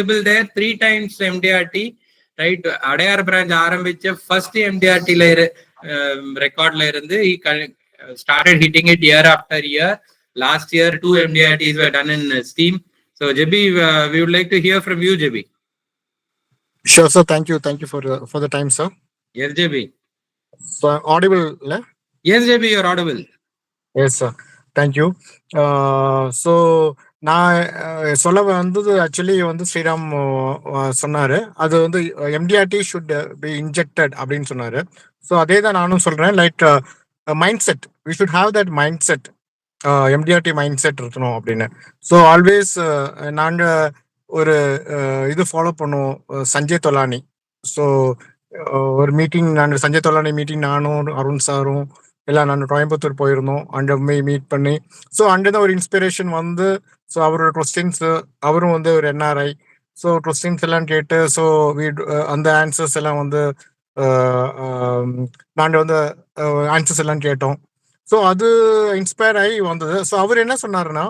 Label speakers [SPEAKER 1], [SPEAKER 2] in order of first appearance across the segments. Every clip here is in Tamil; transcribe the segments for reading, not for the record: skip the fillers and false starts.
[SPEAKER 1] there 3 times MDRT, right? Adayar branch ஆரம்பிச்ச first MDRT record he started hitting it year after year. Last year 2 MDRTs were done in Steam. So JB, we would like to hear from you, JB.
[SPEAKER 2] Sure, sir. Thank you for the time, sir.
[SPEAKER 1] Yes, JB.
[SPEAKER 2] So audible, yeah?
[SPEAKER 1] Yes, JB, you're audible.
[SPEAKER 2] Yes, sir. Thank you. So நான் சொல்ல வந்தது ஆக்சுவலி ஸ்ரீராம் சொன்னாரு, அது எம்டிஆர்டி ஷுட் பி இன்ஜெக்டட் அப்படின்னு சொன்னாரு. ஸோ அதே தான் நானும் சொல்றேன். Like mind set, we should have that mind set, MDRT mind set இருக்கணும் அப்படின்னு. ஸோ ஆல்வேஸ் நாங்கள் ஒரு இது ஃபாலோ பண்ணுவோம், சஞ்சய் தொலானி. ஸோ ஒரு மீட்டிங், நாங்கள் சஞ்சய் தொலானி மீட்டிங், நானும் அருண் சாரும் எல்லாம் நாங்கள் கோயம்புத்தூர் போயிருந்தோம். அங்கே மீட் பண்ணி, ஸோ அங்கே தான் ஒரு இன்ஸ்பிரேஷன் ஸோ அவரோட கொஸ்டின்ஸ், அவரும் ஒரு என்ஆர்ஐ. ஸோ கொஸ்டின்ஸ் எல்லாம் கேட்டு, ஸோ அந்த ஆன்சர்ஸ் எல்லாம் நாங்கள் ஆன்சர்ஸ் எல்லாம் கேட்டோம். ஸோ அது இன்ஸ்பயர் ஆகி வந்தது. ஸோ அவர் என்ன சொன்னாருன்னா,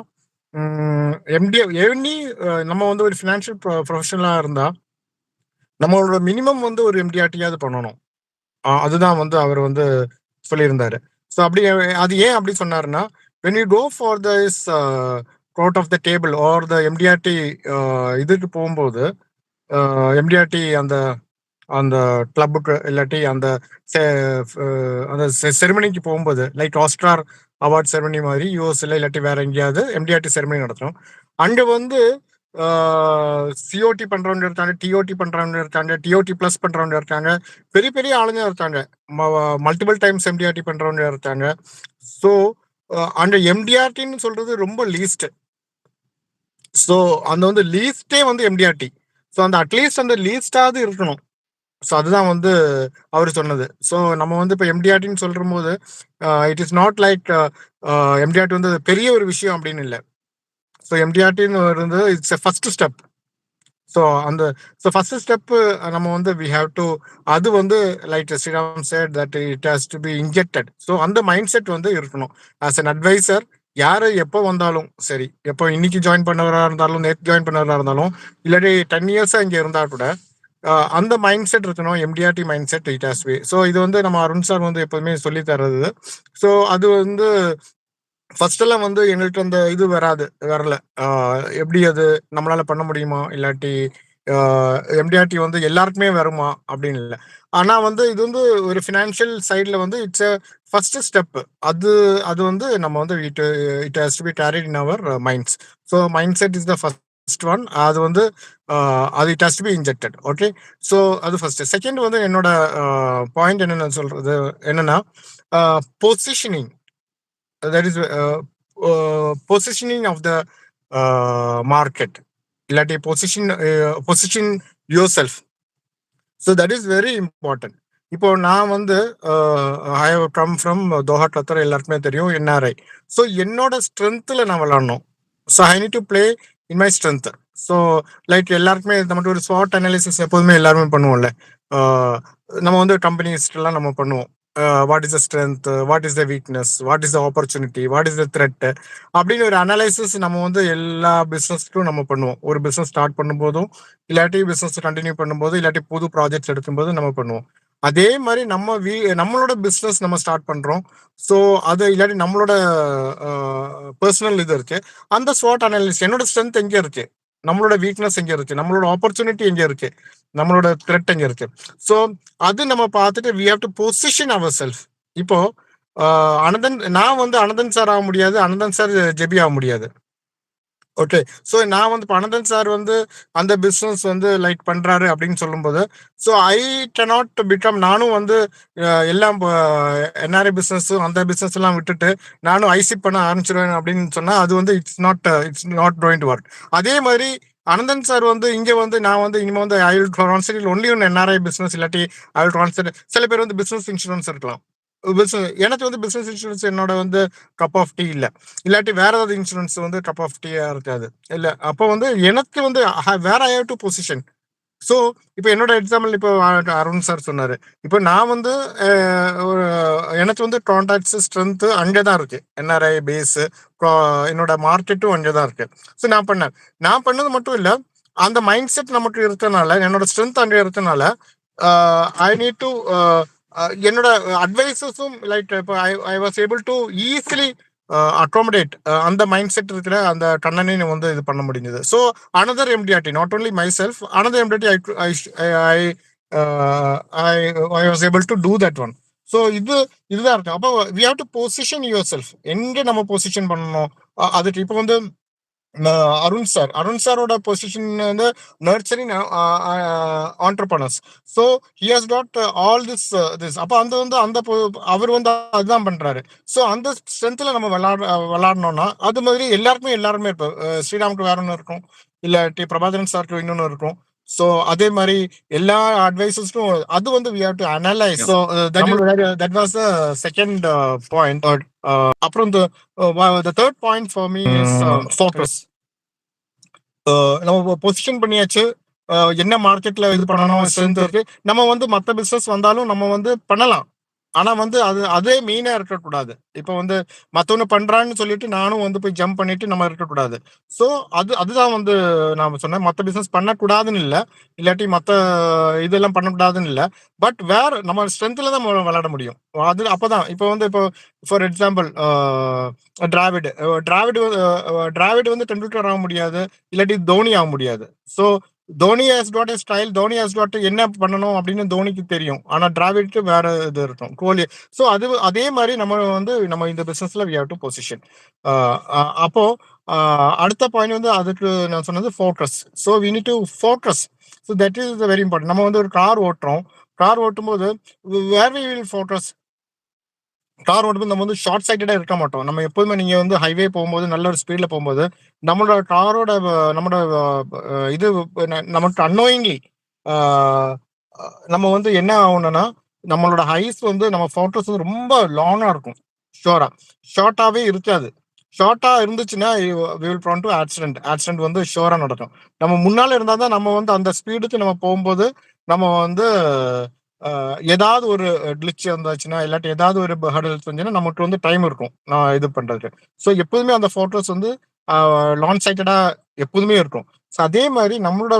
[SPEAKER 2] எனி நம்ம ஒரு ஃபினான்ஷியல் ப்ரொஃபஷனலாக இருந்தால் நம்மளோட மினிமம் ஒரு எம்டிஆர்டியாவது பண்ணணும். அதுதான் அவர் சொல்லியிருந்தாரு. ஸோ அப்படி அது ஏன் அப்படி சொன்னாருன்னா, when you go for this out of the table or the MDRT இதுக்கு போகும்போது, எம்டிஆர்டி அந்த அந்த கிளப்புக்கு இல்லாட்டி அந்த செரிமனிக்கு போகும்போது, லைக் ஆஸ்கார் அவார்ட் செரிமனி மாதிரி யூஎஸ்ல இல்லாட்டி வேற எங்கேயாவது எம்டிஆர்டி செரிமனி நடத்துறோம். அங்கே சிஓடி பண்றவங்க இருக்காங்க, டிஓடி பண்றவங்க இருக்காங்க, டிஓடி பிளஸ் பண்றவங்க இருக்காங்க, பெரிய பெரிய ஆளுங்க இருக்காங்க, மல்டிபிள் டைம்ஸ் எம்டிஆர்டி பண்றவங்க இருக்காங்க. ஸோ அந்த எம்டிஆர்டின்னு சொல்றது ரொம்ப லீஸ்ட். ஸோ அந்த லீஸ்டே எம்டிஆர்டி. ஸோ அந்த அட்லீஸ்ட் அந்த லீஸ்டாவது இருக்கணும். ஸோ அதுதான் அவர் சொன்னது. ஸோ நம்ம இப்போ எம்டிஆர்டின்னு சொல்ற போது it is not like MDRT பெரிய ஒரு விஷயம் அப்படின்னு இல்லை. ஸோ எம்டிஆர்டின்னு it's a first step. So first step நம்ம வி ஹாவ் டு, அது like Sriram said that it has to be injected. So அந்த மைண்ட் செட் இருக்கணும். ஆஸ் அன் அட்வைசர், யாரு எப்போ வந்தாலும் சரி, எப்போ இன்னைக்கு ஜாயின் பண்ணவராக இருந்தாலும், நேற்று ஜாயின் பண்ணவராக இருந்தாலும், இல்லாட்டி 10 இயர்ஸா இங்கே இருந்தா கூட அந்த மைண்ட் செட் இருக்கணும், MDRT mind set it has B. So இது நம்ம அருண் சார் எப்போதுமே சொல்லி தர்றது. ஸோ அது ஃபர்ஸ்ட் எல்லாம் எங்கள்கிட்ட அந்த இது வரல. எப்படி அது நம்மளால பண்ண முடியுமா, இல்லாட்டி எம்டிஆர்டி எல்லாருக்குமே வருமா அப்படின்னு இல்லை. ஆனா இது ஒரு ஃபினான்ஷியல் சைட்ல இட்ஸ் எ ஃபர்ஸ்ட் ஸ்டெப். அது நம்ம it has to be carried in our minds. So mind set is the first one. அது அது it has to be injected. Okay, so அது ஃபர்ஸ்ட். செகண்ட் என்னோட பாயிண்ட் என்னென்ன சொல்றது என்னன்னா, positioning. That is positioning of the market, illati position yourself. So that is very important. இப்போ நான் I have come from Doha, Qatar, எல்லாருக்குமே தெரியும், என்ஆர்ஐ. ஸோ என்னோட ஸ்ட்ரென்த்ல நான் விளாடணும். So I need to play in my strength. So like எல்லாருக்குமே நம்ம ஒரு ஸ்வாட் அனாலிசிஸ் எப்போதுமே எல்லாருமே பண்ணுவோம்ல. நம்ம கம்பெனிஸ்லாம் நம்ம பண்ணுவோம். What is the strength, what is the weakness, what is the opportunity, what is the thread அப்படின்னு ஒரு அனாலிசிஸ் நம்ம எல்லா பிஸ்னஸ்க்கும் நம்ம பண்ணுவோம். ஒரு பிஸ்னஸ் ஸ்டார்ட் பண்ணும்போதும், இல்லாட்டி பிஸ்னஸ் கண்டினியூ பண்ணும்போது, இல்லாட்டி புது ப்ராஜெக்ட்ஸ் எடுக்கும்போது நம்ம பண்ணுவோம். அதே மாதிரி நம்மளோட பிஸ்னஸ் நம்ம ஸ்டார்ட் பண்றோம். ஸோ அது இல்லாட்டி நம்மளோட பர்சனல் இது இருக்கு. அந்த ஸ்வாட் அனாலிசிஸ், என்னோட ஸ்ட்ரென்த் எங்க இருக்கு, நம்மளோட வீக்னஸ் எங்க இருக்கு, நம்மளோட ஆப்பர்ச்சுனிட்டி எங்க இருக்கு, நம்மளோட த்ரெட் எங்க இருக்கு. ஸோ அது நம்ம பார்த்துட்டு we have to position ourselves. இப்போ நான் அனந்தன் சார் ஆக முடியாது, அனந்தன் சார் ஜெபி ஆக முடியாது. ஓகே, ஸோ நான் இப்போ அனந்தன் சார் அந்த பிஸ்னஸ் லைக் பண்றாரு அப்படின்னு சொல்லும்போது, ஸோ ஐ கேனாட் பிகம், நானும் எல்லாம் என்ஆர்ஐ பிஸ்னஸ் அந்த பிஸ்னஸ் எல்லாம் விட்டுட்டு நானும் ஐசிப் பண்ண ஆரம்பிச்சிருவேன் அப்படின்னு சொன்னா அது it's not going to work. அதே மாதிரி அனந்தன் சார் இங்க நான் இனிமே I will concentrate only one NRI business, இல்லாட்டி ஐ வில் கான்சென்ட்ரேட். சில பேர் பிஸ்னஸ் இன்சூரன்ஸ் இருக்கலாம். எனக்கு பிசினஸ் இன்சூரன்ஸ் என்னோட கப் ஆஃப் டீ இல்ல, இல்லாட்டி வேற ஏதாவது இன்சூரன்ஸ் கப் ஆஃப் டீயா இருக்காது இல்ல. அப்போ எனக்கு வேற I have to position. So இப்போ என்னோட எக்ஸாம்பிள், இப்போ அருண் சார் சொன்னாரு, இப்போ நான் எனக்கு கான்டாக்ட்ஸ் ஸ்ட்ரென்த் அங்கேதான் இருக்கு, என்ஆர்ஐ பேஸ், என்னோட மார்க்கெட்டும் அங்கேதான் இருக்கு. ஸோ நான் பண்ணது மட்டும் இல்ல, அந்த மைண்ட் செட் நமக்கு இருக்கனால, என்னோட ஸ்ட்ரென்த் அங்கே இருக்கனால, ஐ நீட் டு என்னோட அட்வைசஸும் லைக் இப்போ I was able to easily accommodate அந்த மைண்ட் செட் இருக்கிற அந்த கண்ணனையும் வந்து இது பண்ண முடிஞ்சது. So another MDRT, not only my self, another MDRT I I was able to do that one. So இதுதான் இருக்கு. அப்போ we have to position your self, எங்க நம்ம பொசிஷன் பண்ணணும். அதுக்கு இப்போ வந்து அருண் சாரோட பொசிஷன் வந்து nurturing ஆண்டர்பனர்ஸ். So he has got all this. அப்போ அந்த வந்து அவர் வந்து அதுதான் பண்றாரு. ஸோ அந்த ஸ்ட்ரென்த்ல நம்ம விளாடணும்னா அது மாதிரி எல்லாருமே இருப்போம். ஸ்ரீராமுக்கு வேற ஒன்று இருக்கும், இல்லாட்டி பிரபாகரன் சாருக்கு இன்னொன்று இருக்கும். ஸோ அதே மாதிரி எல்லா அட்வைசஸும் அது வந்து we have to analyze. So that was the second point. அப்புறம் the third point for me is focus. நம்ம பொசிஷன் பண்ணியாச்சு, என்ன மார்க்கெட்ல இது பண்ணணும் ஸ்ட்ரென்த் இருக்கு. நம்ம வந்து மற்ற பிசினஸ் வந்தாலும் நம்ம வந்து பண்ணலாம். ஆனா வந்து அதே மெயினா இருக்கக்கூடாது. இப்போ வந்து மத்தவங்க பண்றான்னு சொல்லிட்டு நானும் வந்து போய் ஜம்ப் பண்ணிட்டு நம்ம இருக்கக்கூடாது. ஸோ அதுதான் வந்து நான் சொன்னேன். மற்ற பிசினஸ் பண்ணக்கூடாதுன்னு இல்லை, இல்லாட்டி மற்ற இதெல்லாம் பண்ணக்கூடாதுன்னு இல்லை. பட் நம்ம ஸ்ட்ரென்த்ல தான் விளையாட முடியும். அப்பதான் இப்போ ஃபார் எக்ஸாம்பிள் டிராவிட் வந்து டெண்டுல்கர் ஆக முடியாது, இல்லாட்டி தோனி ஆக முடியாது. So Dhoni has got a style, Dhoni has got என்ன பண்ணணும் அப்படின்னு தோனிக்கு தெரியும். ஆனா டிராவிட்க்கு வேற இது இருக்கும், கோலி. ஸோ அதே மாதிரி நம்ம இந்த பிசினஸ்ல வி ஹேவ் டு பொசிஷன். அப்போ அடுத்த பாயிண்ட் வந்து அதுக்கு நான் சொன்னது focus. So we need to focus. So that is very important. நம்ம வந்து ஒரு கார் ஓட்டும் போது where we will focus. Car ஓட்டும்போது நம்ம வந்து ஷார்ட் சைட்டடா இருக்க மாட்டோம். நம்ம எப்போதுமே நீங்க வந்து ஹைவே போகும்போது நல்ல ஒரு ஸ்பீட்ல போகும்போது நம்மளோட காரோட இது நமக்கு அன்னோயிங்லி நம்ம வந்து என்ன ஆகணும்னா நம்மளோட ஹைஸ் வந்து நம்ம ஃபோட்டோஸ் வந்து ரொம்ப லாங்கா இருக்கும், ஷார்ட்டாவே இருக்காது. ஷார்ட்டா இருந்துச்சுன்னா ஆக்சிடென்ட் வந்து ஷோரா நடக்கும். நம்ம முன்னால இருந்தாதான் நம்ம வந்து அந்த ஸ்பீடுக்கு நம்ம போகும்போது நம்ம வந்து ஏதாவது ஒரு கிளிச் இருந்தாச்சுன்னா, இல்லாட்டி ஏதாவது ஒரு ஹர்டல் இருந்துச்சுன்னா நமக்கு வந்து டைம் இருக்கும் நான் இது பண்றதுக்கு. ஸோ எப்போதுமே அந்த ஃபோட்டோஸ் வந்து லான் சைட்டடா எப்போதுமே இருக்கும். ஸோ அதே மாதிரி நம்மளோட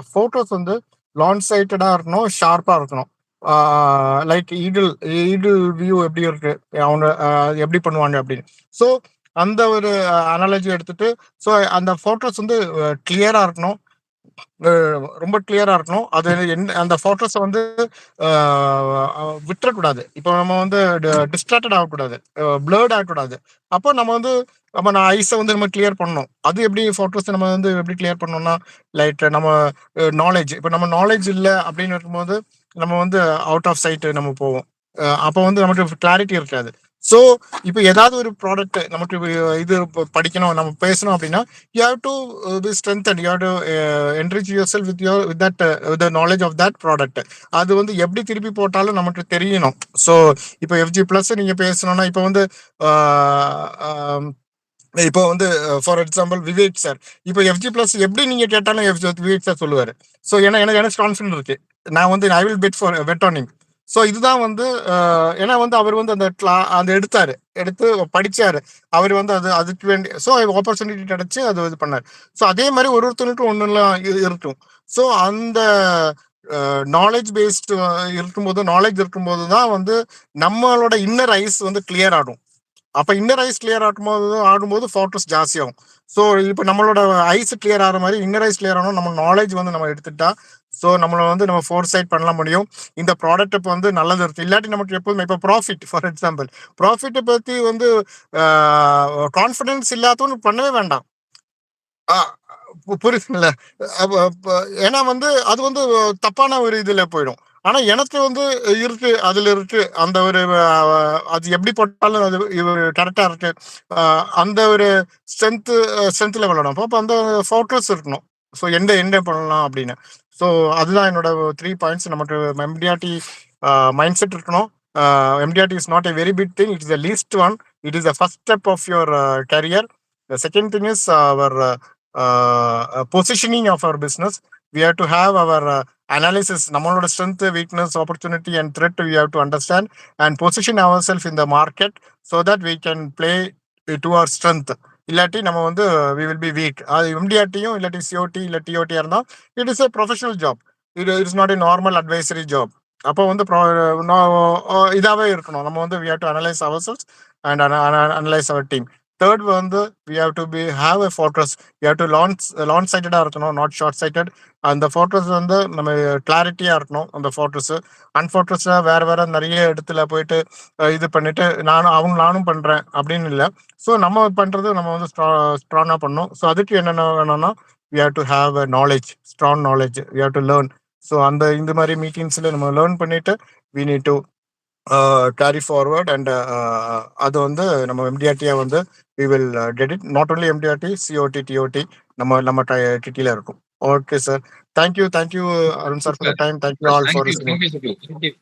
[SPEAKER 2] ஃபோட்டோஸ் வந்து லான் சைட்டடா இருக்கணும், ஷார்ப்பா இருக்கணும். லைக் ஈகிள் வியூ எப்படி இருக்கு, அவங்க எப்படி பண்ணுவாங்க அப்படின்னு. ஸோ அந்த ஒரு அனாலஜி எடுத்துட்டு, ஸோ அந்த ஃபோட்டோஸ் வந்து கிளியரா இருக்கணும், ரொம்ப கிளியரா இருக்கணும். அது அந்த போட்டோஸை வந்து விட்டுறக்கூடாது. இப்போ நம்ம வந்து டிஸ்ட்ராக்டட் ஆகக்கூடாது, பிளர்ட் ஆகக்கூடாது. அப்போ நம்ம ஐஸை வந்து நம்ம கிளியர் பண்ணணும். அது எப்படி போட்டோஸ் நம்ம வந்து எப்படி கிளியர் பண்ணணும்னா, லைக் நம்ம நாலேஜ், இப்போ நம்ம நாலேஜ் இல்லை அப்படின்னு இருக்கும்போது நம்ம வந்து அவுட் ஆஃப் சைட் நம்ம போவோம். அப்போ வந்து நமக்கு கிளாரிட்டி இருக்காது. ஸோ இப்போ ஏதாவது ஒரு ப்ராடக்ட் நமக்கு இது படிக்கணும், நம்ம பேசணும் அப்படின்னா you have to be strengthen, you have to enrich your self with the knowledge of that product. அது வந்து எப்படி திருப்பி போட்டாலும் நமக்கு தெரியணும். ஸோ இப்போ FG பிளஸ் நீங்க பேசணும்னா இப்போ வந்து ஃபார் எக்ஸாம்பிள் விவேக் சார், இப்போ FG பிளஸ் எப்படி நீங்க கேட்டாலும் விவேக் சார் சொல்லுவாரு. ஸோ எனக்கு கான்ஃபிடன்ட் இருக்கு, நான் வந்து I will bet on him. So இதுதான் வந்து ஏன்னா வந்து அவர் வந்து அந்த எடுத்து படிச்சாரு, அவர் வந்து அதுக்கு வேண்டி ஸோ ஆப்பர்ச்சுனிட்டி கிடைச்சு அது இது பண்ணாரு. ஸோ அதே மாதிரி ஒருத்தருக்கும் ஒன்றுலாம் இருக்கும். ஸோ அந்த நாலேஜ் பேஸ்டு இருக்கும்போது தான் வந்து நம்மளோட இன்னர் ஐஸ் வந்து கிளியர் ஆகும். அப்ப இன்னர் ஐஸ் கிளியர் ஆகும்போது ஃபோட்டோஸ் ஜாஸ்தி ஆகும். ஸோ இப்போ நம்மளோட ஐஸ் கிளியர் ஆகிற மாதிரி இன்னர் ஐஸ் கிளியர் ஆகணும். நம்ம நாலேஜ் வந்து நம்ம எடுத்துட்டா ஸோ நம்மளை வந்து நம்ம ஃபோர் சைட் பண்ண முடியும். இந்த ப்ராடக்ட் இப்போ வந்து நல்லது இருக்கு, இல்லாட்டி நமக்கு எப்போதுமே இப்போ ப்ராஃபிட், ஃபார் எக்ஸாம்பிள் ப்ராஃபிட்டை பற்றி வந்து கான்ஃபிடன்ஸ் இல்லாதவன்னு பண்ணவே வேண்டாம். புரியுதுங்களா? ஏன்னா வந்து அது வந்து தப்பான ஒரு இதுல போயிடும். ஆனா எனக்கு வந்து அதுல இருக்கு அந்த ஒரு அது எப்படி போட்டாலும் அது கரெக்டா இருக்கு, அந்த ஒரு ஸ்ட்ரென்த்ல விளையாடும். அப்போ அந்த ஃபோக்கஸ் இருக்கணும். ஸோ என்ன பண்ணலாம் அப்படின்னு. ஸோ அதுதான் என்னோட 3 பாயிண்ட்ஸ். நமக்கு எம்டிஆர்டி மைண்ட் செட் இருக்கணும். MDRT is not a very big thing, it is the least one, it is the first step of your career. The second thing is our positioning of our business. We have to have our analysis, நம்மளோட strength, weakness, opportunity and threat we have to understand and position ourselves in the market so that we can play to our strength. இல்லாட்டி நம்ம வந்து வி வில் பி வீக். அது எம்டிஆர்டியும் இல்லாட்டி சிஓடி இல்லை டிஓடியா இருந்தால் it is a professional job. It's not a normal advisory job. அப்போ வந்து இதாகவே இருக்கணும். நம்ம வந்து we have to analyse our sales and analyse our team. Third வந்து we have to have a fortress. We have to long சைட்டடாக இருக்கணும், நாட் ஷார்ட் சைட்டட். அந்த ஃபோர்ட்ரஸ் வந்து நம்ம கிளாரிட்டியாக இருக்கணும். அந்த ஃபோர்ட்ரஸ் அன்ஃபோர்ட்ரஸாக வேற நிறைய இடத்துல போயிட்டு இது பண்ணிட்டு நானும் பண்ணுறேன் அப்படின்னு இல்லை. ஸோ நம்ம பண்ணுறது நம்ம வந்து ஸ்ட்ராங்காக பண்ணணும். ஸோ அதுக்கு என்னென்ன வேணும்னா we have to have a knowledge, strong knowledge. We have to learn. So இந்த மாதிரி மீட்டிங்ஸ்ல நம்ம லேர்ன் பண்ணிட்டு we need to carry forward and அது வந்து நம்ம எம்டிஆர்டியா வந்து we will get it. Not only MDRT, COT, TOT நம்ம கிட்டில இருக்கும். Okay sir, thank you Arun sir for the time. Thank you all for listening.
[SPEAKER 1] Thank you.